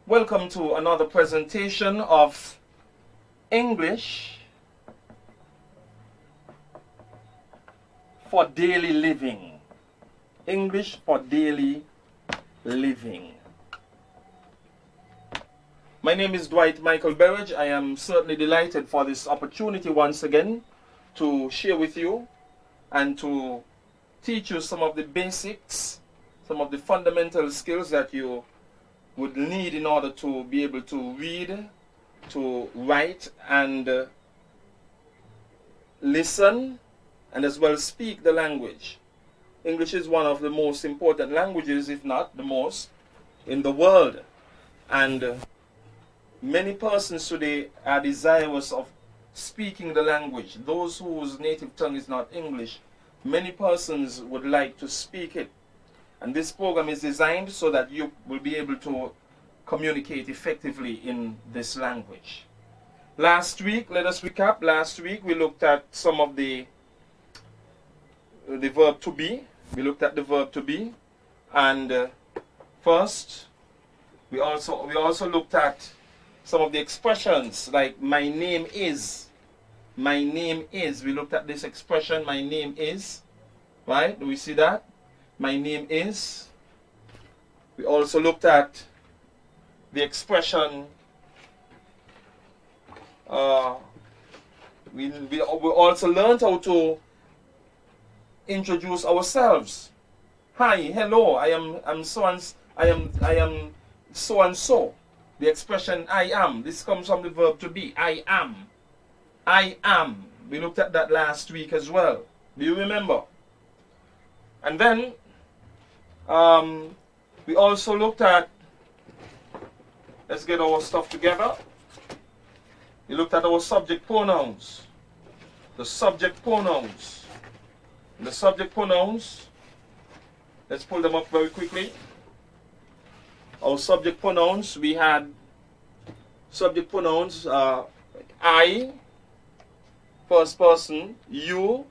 Welcome to another presentation of English for daily living. English for daily living. My name is Dwight Michael Berridge. I am certainly delighted for this opportunity once again to share with you and to teach you some of the basics, some of the fundamental skills that you would need in order to be able to read, to write, and listen, and as well speak the language. English is one of the most important languages, if not the most, in the world. And many persons today are desirous of speaking the language. Those whose native tongue is not English, many persons would like to speak it. And this program is designed so that you will be able to communicate effectively in this language. Last week, let us recap. Last week we looked at some of the verb to be. We looked at the verb to be. And first, we also looked at some of the expressions like my name is. My name is. We looked at this expression, my name is. Right? Do we see that? My name is. We also looked at the expression. We also learned how to introduce ourselves. Hi, hello. I am so and so. The expression I am. This comes from the verb to be. I am. I am. We looked at that last week as well. Do you remember? And then we also looked at, let's get our stuff together. We looked at our subject pronouns. The subject pronouns. The subject pronouns, let's pull them up very quickly. Our subject pronouns, we had subject pronouns, I, first person, you,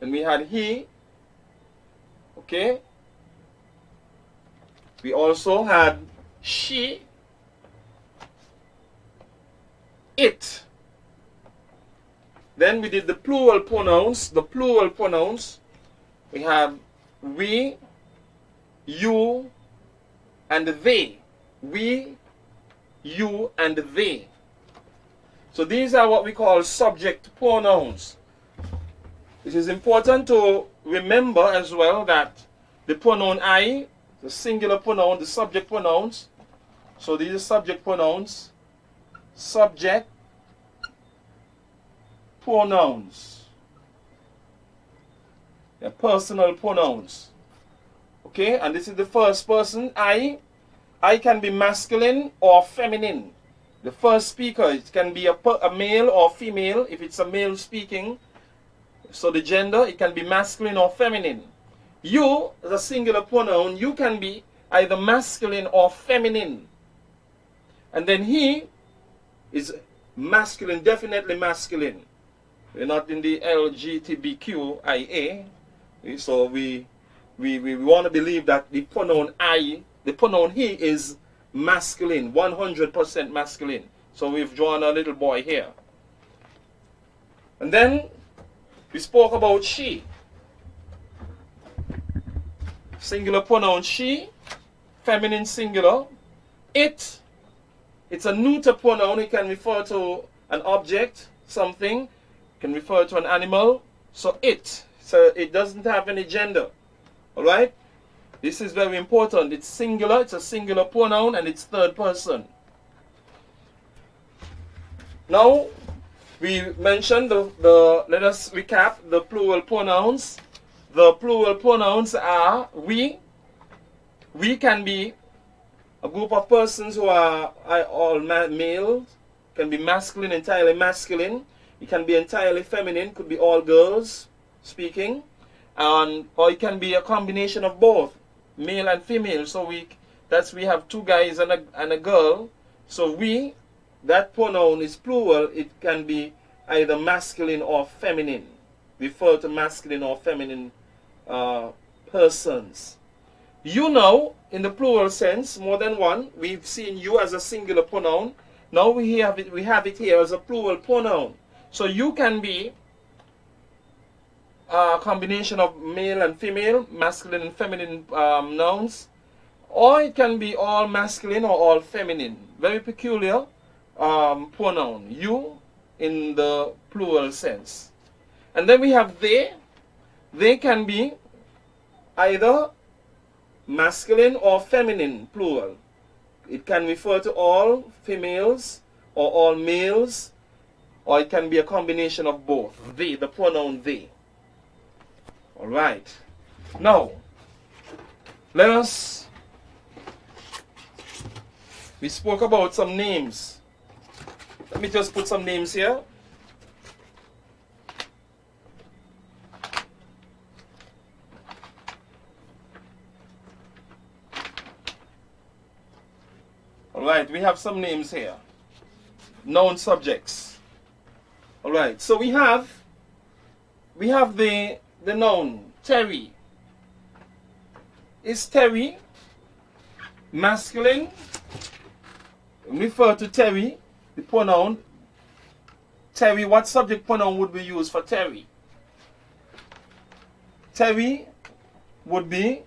and we had he. Okay. We also had she, it. Then we did the plural pronouns. The plural pronouns, we have we, you, and they. We, you, and they. So these are what we call subject pronouns. It is important to remember as well that the pronoun I, the singular pronoun, the subject pronouns. So these are subject pronouns. Subject pronouns. They're personal pronouns. Okay, and this is the first person, I. I can be masculine or feminine. The first speaker, it can be a male or female if it's a male speaking. So the gender, it can be masculine or feminine. You, as a singular pronoun, you can be either masculine or feminine. And then he is masculine, definitely masculine. We're not in the LGBTQIA. So we want to believe that the pronoun I, the pronoun he is masculine, 100% masculine. So we've drawn a little boy here. And then we spoke about she. Singular pronoun she, feminine singular. It, it's a neuter pronoun. It can refer to an object, something. It can refer to an animal. So it. So it doesn't have any gender. Alright? This is very important. It's singular. It's a singular pronoun and it's third person. Now, we mentioned let us recap the plural pronouns. The plural pronouns are we. We can be a group of persons who are all male, can be masculine, entirely masculine. It can be entirely feminine, could be all girls speaking. Or it can be a combination of both, male and female. So we have two guys and a girl. So we, that pronoun is plural. It can be either masculine or feminine. Refer to masculine or feminine persons. You know in the plural sense, more than one. We've seen you as a singular pronoun. Now we have it here as a plural pronoun. So you can be a combination of male and female, masculine and feminine nouns, or it can be all masculine or all feminine. Very peculiar pronoun, you, in the plural sense. And then we have they. They can be either masculine or feminine, plural. It can refer to all females or all males, or it can be a combination of both. They, the pronoun they. All right. Now, we spoke about some names. Let me just put some names here. All right, we have some names here. Noun subjects. All right, so we have the noun Terry. Is Terry masculine? Refer to Terry, the pronoun Terry. What subject pronoun would we use for Terry? Terry would be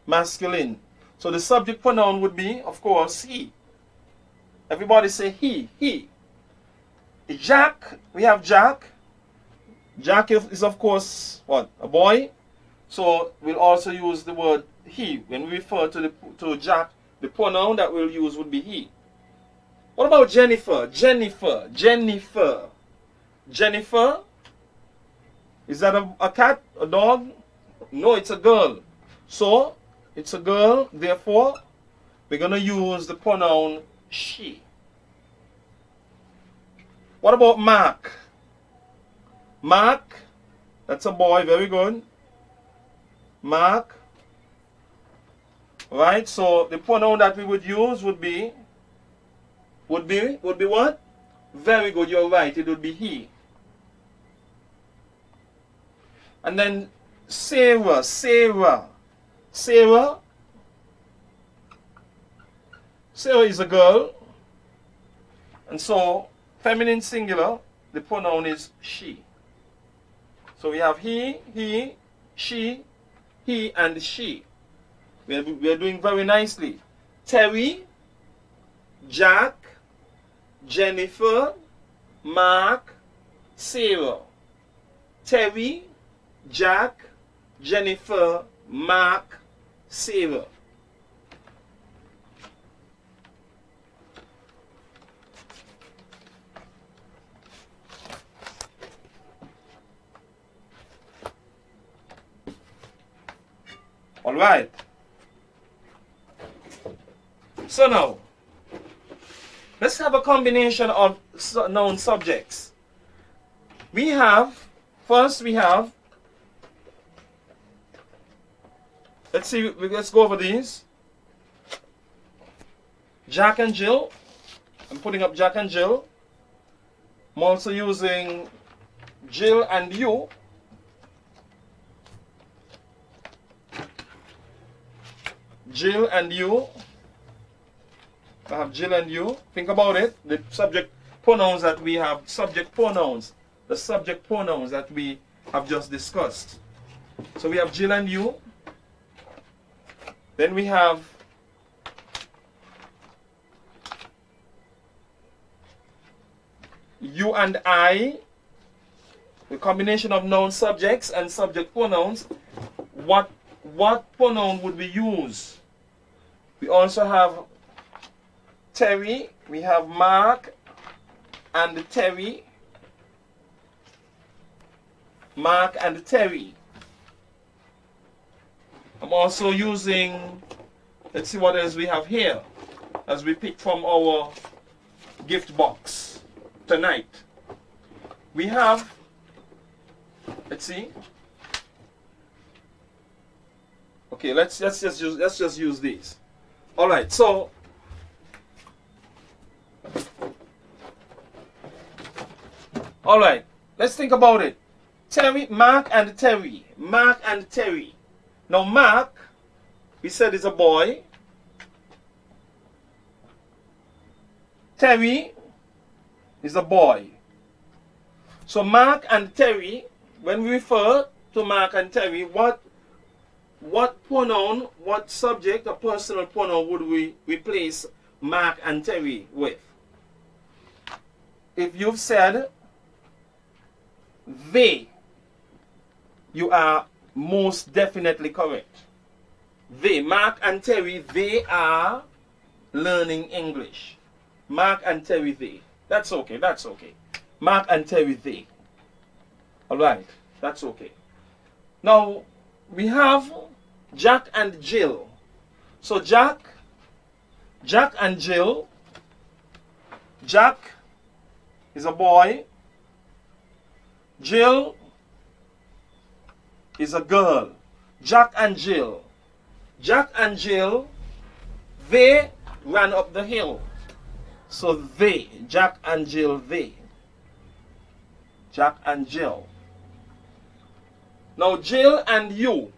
masculine. So the subject pronoun would be, of course, he. Everybody say he. Jack, we have Jack. Jack is, of course, what? A boy. So we'll also use the word he. When we refer to Jack, the pronoun that we'll use would be he. What about Jennifer? Jennifer. Is that a cat? A dog? No, it's a girl. So, it's a girl, therefore, we're going to use the pronoun she. What about Mark? Mark, that's a boy, very good. Mark. Right, so the pronoun that we would use would be what? Very good, you're right, it would be he. And then Sarah. Sarah is a girl, and so feminine singular, the pronoun is she. So we have he, she, and she. We are doing very nicely. Terry, Jack, Jennifer, Mark, Sarah. Terry, Jack, Jennifer, Mark, Sarah. All right. So now, let's have a combination of noun subjects. First we have, let's go over these. Jack and Jill. I'm putting up Jack and Jill. I'm also using Jill and you. Jill and you. I have Jill and you. Think about it. The subject pronouns that we have, subject pronouns. The subject pronouns that we have just discussed. So we have Jill and you. Then we have you and I. The combination of noun subjects and subject pronouns. What pronoun would we use? We also have Terry, we have Mark and Terry. Mark and Terry. I'm also using, let's see what else we have here as we pick from our gift box tonight. We have, let's see. Okay, let's just use these. All right, so all right, let's think about it. Terry, Mark and Terry. Mark and Terry. Now Mark we said is a boy. Terry is a boy. So Mark and Terry, when we refer to Mark and Terry, what pronoun, what subject or personal pronoun would we replace Mark and Terry with? If you've said they, you are most definitely correct. They, Mark and Terry, they are learning English. Mark and Terry, they. That's okay, that's okay. Mark and Terry, they. Alright, that's okay. Now, we have Jack and Jill. So Jack and Jill. Jack is a boy. Jill is a girl. Jack and Jill. Jack and Jill, they ran up the hill. So they, Jack and Jill, they. Jack and Jill. Now Jill and you.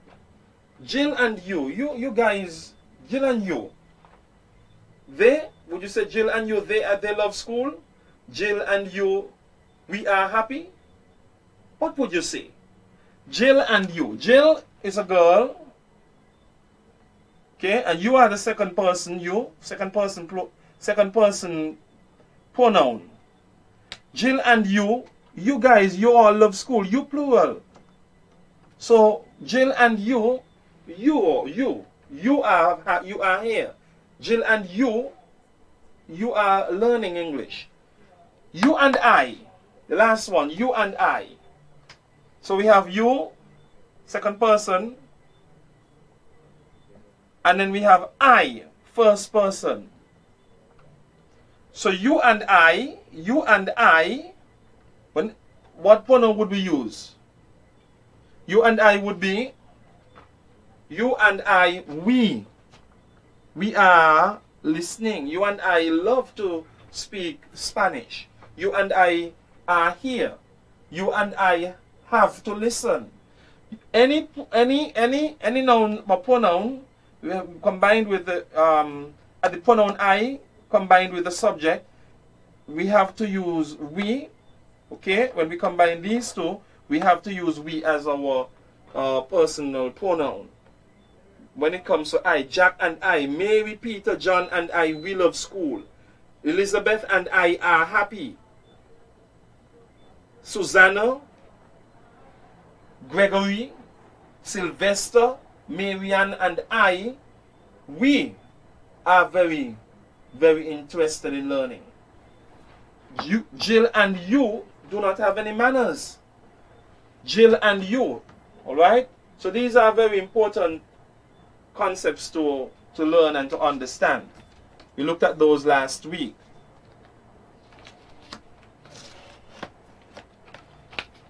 Jill and you guys, Jill and you. They, would you say Jill and you, they love school? Jill and you, we are happy? What would you say? Jill and you. Jill is a girl. Okay, and you are the second person, you. Second person pronoun. Jill and you guys, you all love school. You plural. So Jill and you are here. Jill and you are learning English. You and I, the last one, you and I. So we have you, second person, and then we have I, first person. So you and I, what pronoun would we use? You and I would be, you and I, we. We are listening. You and I love to speak Spanish. You and I are here. You and I have to listen. Any noun or pronoun combined with the pronoun I combined with the subject, we have to use we. Okay, when we combine these two, we have to use we as our personal pronoun. When it comes to I, Jack and I, Mary, Peter, John and I, we love school. Elizabeth and I are happy. Susanna, Gregory, Sylvester, Marianne and I, we are very, very interested in learning. Jill and you do not have any manners. Jill and you, alright? So these are very important concepts to learn and to understand. We looked at those last week.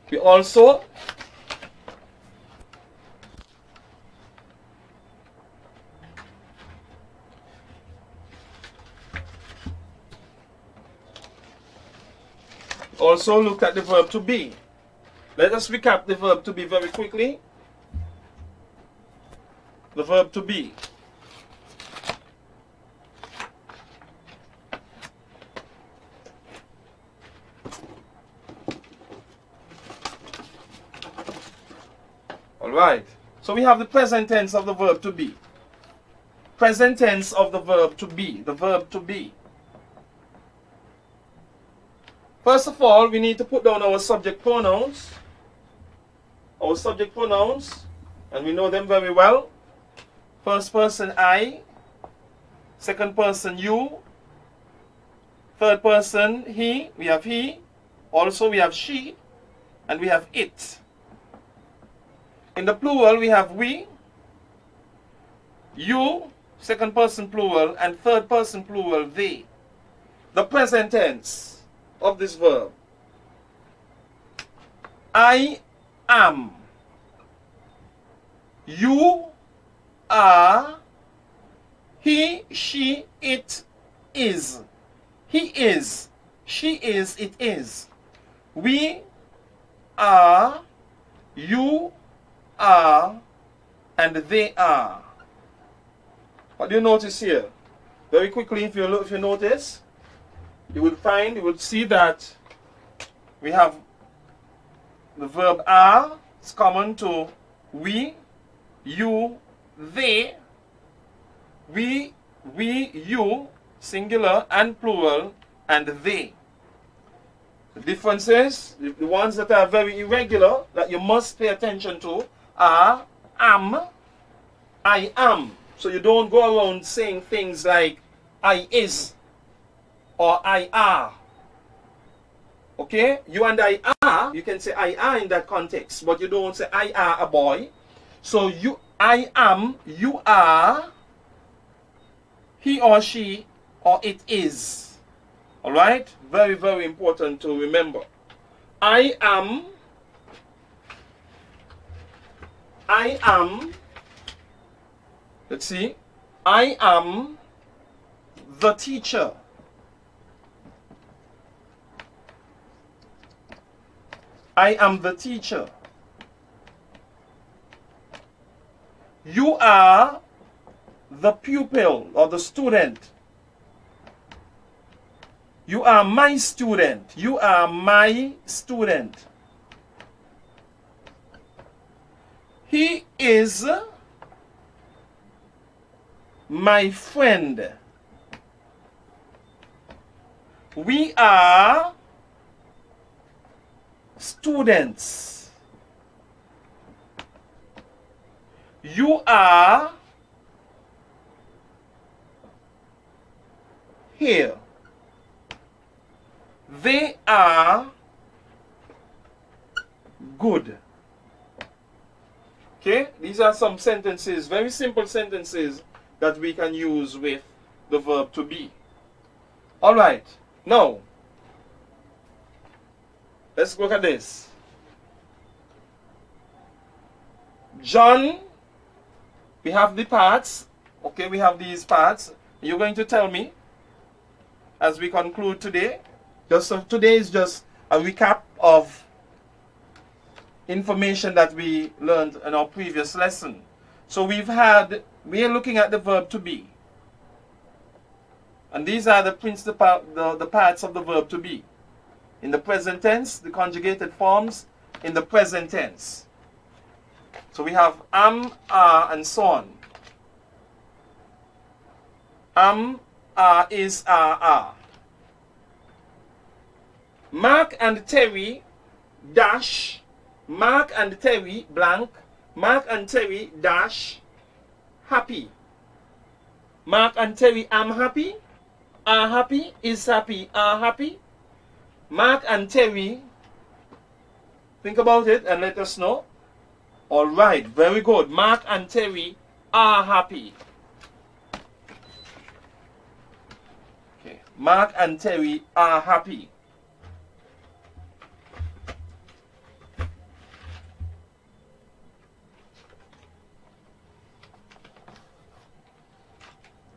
We also looked at the verb to be. Let us recap the verb to be very quickly. The verb to be. Alright. So we have the present tense of the verb to be. Present tense of the verb to be. The verb to be. First of all, we need to put down our subject pronouns. Our subject pronouns. And we know them very well. First person I. Second person you. Third person he. We have he. Also we have she. And we have it. In the plural we have we. You. Second person plural. And third person plural they. The present tense of this verb. I am. You are. He, she, it is. He is. She is. It is. We are. You are. And they are. What do you notice here? Very quickly, if you notice, you would see that we have the verb are. It's common to we, you, they, we, you, singular and plural, and they. The differences, the ones that are very irregular, that you must pay attention to, are am, I am. So you don't go around saying things like I is or I are. Okay? You and I are, you can say I are in that context, but you don't say I are a boy. So I am, you are, he or she, or it is. Alright? Very, very important to remember. I am, let's see, I am the teacher. I am the teacher. You are the pupil or the student. You are my student. You are my student. He is my friend. We are students. You are here. They are good. Okay, these are some sentences, very simple sentences that we can use with the verb to be. All right, now let's look at this. John, we have the parts. Okay, we have these parts. You're going to tell me as we conclude today. Today is just a recap of information that we learned in our previous lesson. So we are looking at the verb to be. And these are the parts of the verb to be. In the present tense, the conjugated forms in the present tense. So we have am, are, and so on. Am, are, is, are. Mark and Terry dash, Mark and Terry blank, Mark and Terry dash happy. Mark and Terry am happy, are happy, is happy, are happy. Mark and Terry, think about it and let us know. All right, very good. Mark and Terry are happy. Okay. Mark and Terry are happy.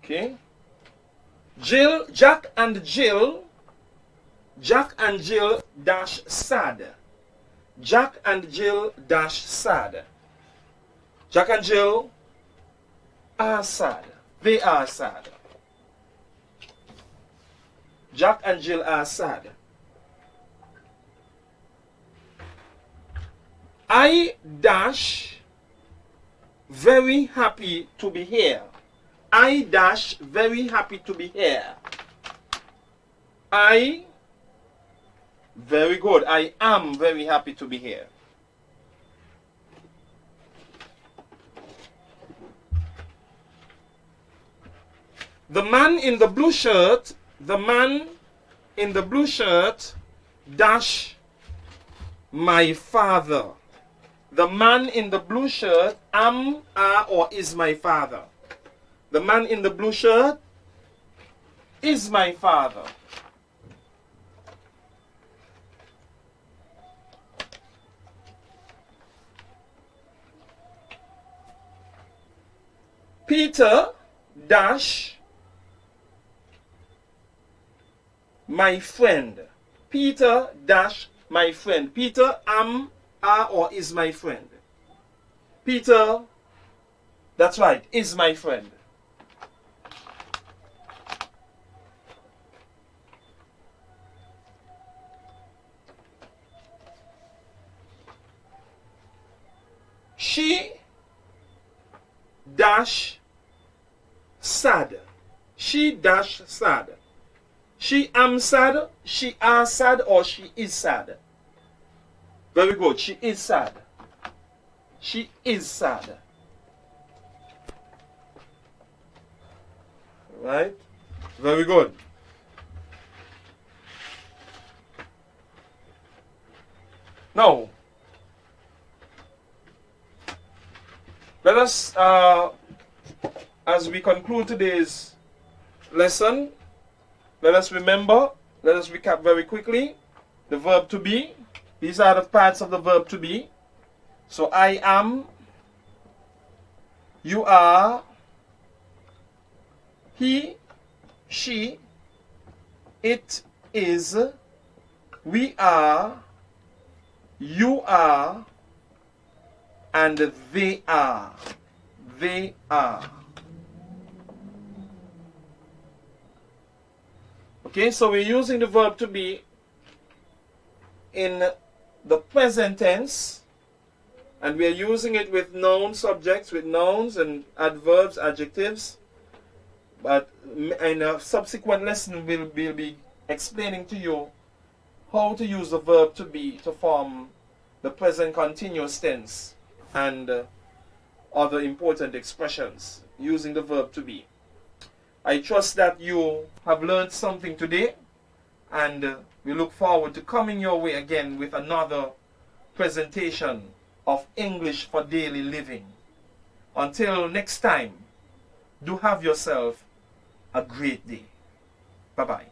Okay. Jack and Jill dash sad. Jack and Jill dash sad. Jack and Jill are sad. They are sad. Jack and Jill are sad. I dash very happy to be here. I dash very happy to be here. Very good. I am very happy to be here. The man in the blue shirt, dash my father. The man in the blue shirt am, are, or is my father. The man in the blue shirt is my father. Peter dash my friend. Peter dash my friend. Peter am, are, or is my friend. Peter, that's right, is my friend. dash sad. She dash sad. She am sad, she are sad, or she is sad. Very good. She is sad. She is sad. Right? Very good. Now, let us, as we conclude today's lesson, let us recap very quickly the verb to be. These are the parts of the verb to be. So I am, you are, he, she, it is, we are, you are, and they are. They are. Okay, so we're using the verb to be in the present tense, and we're using it with noun subjects, with nouns and adverbs, adjectives. But in a subsequent lesson, we'll be explaining to you how to use the verb to be to form the present continuous tense and other important expressions using the verb to be. I trust that you have learned something today, and we look forward to coming your way again with another presentation of English for daily living. Until next time, do have yourself a great day. Bye-bye.